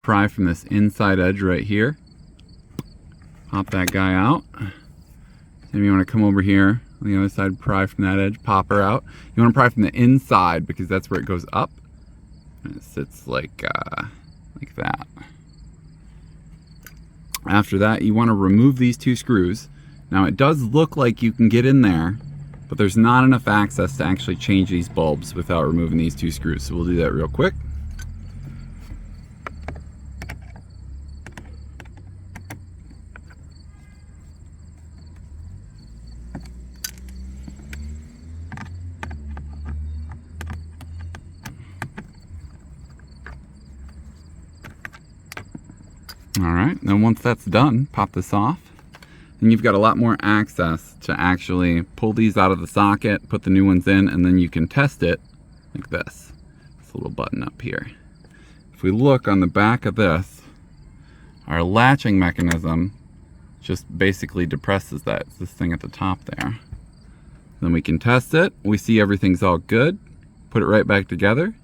pry from this inside edge right here. Pop that guy out. Then you want to come over here on the other side, pry from that edge, pop her out. You want to pry from the inside because that's where it goes up. And it sits like that. After that, you want to remove these two screws. Now it does look like you can get in there, but there's not enough access to actually change these bulbs without removing these two screws. So we'll do that real quick. Alright, then once that's done, pop this off. And you've got a lot more access to actually pull these out of the socket, put the new ones in, and then you can test it like this. This little button up here. If we look on the back of this, our latching mechanism just basically depresses that. It's this thing at the top there. Then we can test it. We see everything's all good. Put it right back together.